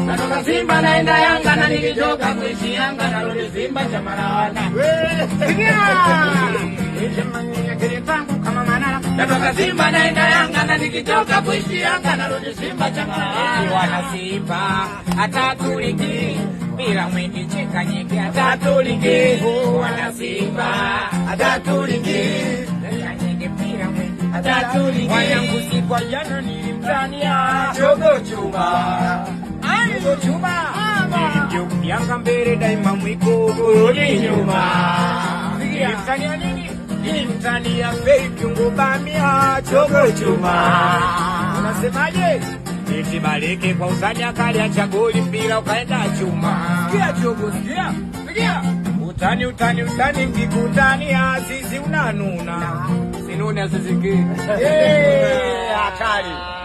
Natoka Simba naenda Yanga na nikitoka kuishi Yanga narudi Simba cha Marawana. Natoka Simba naenda Yanga na nikitoka kuishi Yanga narudi Simba cha Marawana. Wana Simba atatuliki bila mwindi cheka nyingi atatuliki. Wana Simba atatuliki bila mwindi atatuliki. Wanyangu si kwa jana nilimtania Jogo Chuma. Chuma Yanga mbele daima mwiko kurudi nyuma. Nilimtania nini? Nilimtania fake ngubamia Jogo Chuma. Unasemaje? Eti Baleke kwa usanya kali acha goli mpira ukaenda chuma. Sikia Jogo, sikia. Sikia. Utani mkikutania sisi unanuna. Sinuni asiziki. Hatari.